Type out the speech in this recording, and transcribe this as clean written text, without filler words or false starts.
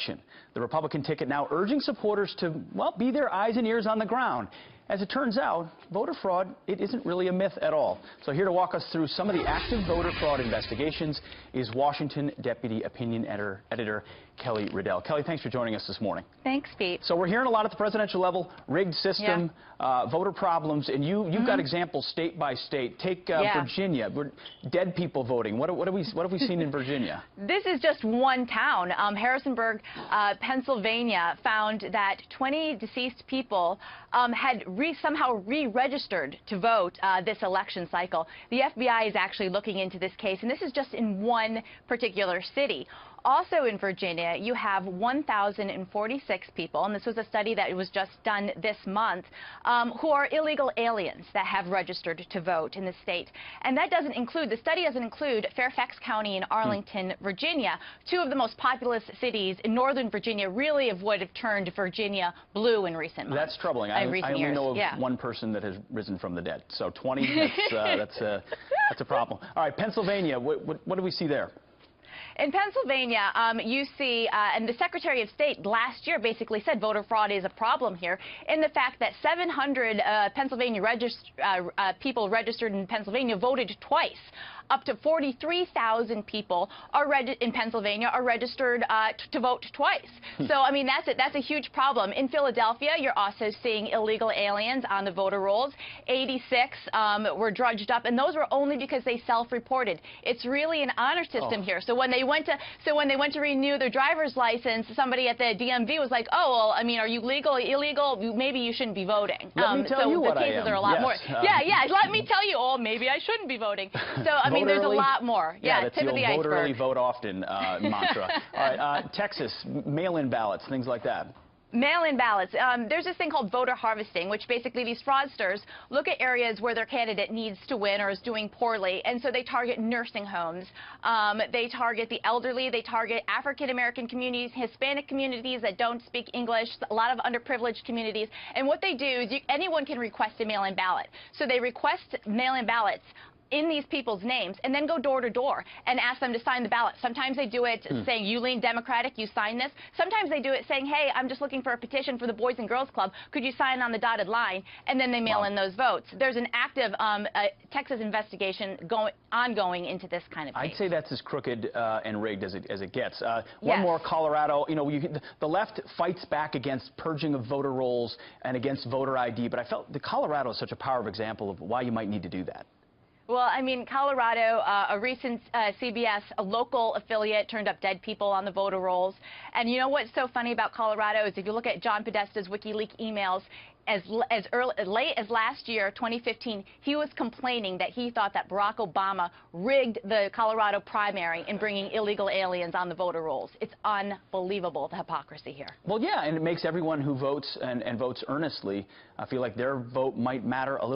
election. The Republican ticket now urging supporters to, well, be their eyes and ears on the ground. As it turns out, voter fraud, it isn't really a myth at all. So here to walk us through some of the active voter fraud investigations is Washington Deputy Opinion Editor Kelly Riddell. Kelly, thanks for joining us this morning. Thanks, Pete. So we're hearing a lot at the presidential level, rigged system, voter problems, and you've got examples state by state. Take Virginia, dead people voting. What have we seen in Virginia? This is just one town. Harrisonburg, Pennsylvania, found that 20 deceased people had somehow re-registered to vote this election cycle. The FBI is actually looking into this case, and this is just in one particular city. Also in Virginia, you have 1,046 people, and this was a study that was just done this month, who are illegal aliens that have registered to vote in the state. And that doesn't include, the study doesn't include Fairfax County and Arlington, Virginia, two of the most populous cities in northern Virginia, really of what have turned Virginia blue in recent months. That's troubling. I only know of one person that has risen from the dead. So 20, that's a problem. All right, Pennsylvania, what do we see there? In Pennsylvania, you see, and the Secretary of State last year basically said voter fraud is a problem here, in the fact that 700 Pennsylvania people registered in Pennsylvania voted twice. Up to 43,000 people in Pennsylvania are registered to vote twice. So, I mean, that's a huge problem. In Philadelphia, you're also seeing illegal aliens on the voter rolls. 86 were drudged up, and those were only because they self-reported. It's really an honor system here. So when they went to renew their driver's license, somebody at the DMV was like, "Oh, well, I mean, are you legal, illegal? Maybe you shouldn't be voting." Let me tell you what I am. So the cases are a lot more. Let me tell you. Oh, maybe I shouldn't be voting. So I mean, there's a lot more. That's tip the of the old vote iceberg. early, vote often mantra. All right, Texas, mail-in ballots, things like that. Mail-in ballots. There's this thing called voter harvesting, which basically these fraudsters look at areas where their candidate needs to win or is doing poorly, and so they target nursing homes. They target the elderly. They target African-American communities, Hispanic communities that don't speak English, a lot of underprivileged communities. And what they do is anyone can request a mail-in ballot. So they request mail-in ballots in these people's names, and then go door to door and ask them to sign the ballot. Sometimes they do it saying, you lean Democratic, you sign this. Sometimes they do it saying, hey, I'm just looking for a petition for the Boys and Girls Club. Could you sign on the dotted line? And then they mail in those votes. There's an active Texas investigation ongoing into this kind of case. I'd say that's as crooked and rigged as it gets. One more, Colorado. You know, the left fights back against purging of voter rolls and against voter ID, but I felt Colorado is such a powerful example of why you might need to do that. Well, I mean, Colorado, a recent CBS, a local affiliate, turned up dead people on the voter rolls. And you know what's so funny about Colorado is if you look at John Podesta's WikiLeaks emails, as late as last year, 2015, he was complaining that he thought that Barack Obama rigged the Colorado primary in bringing illegal aliens on the voter rolls. It's unbelievable, the hypocrisy here. Well, yeah, and it makes everyone who votes and votes earnestly feel like their vote might matter a little.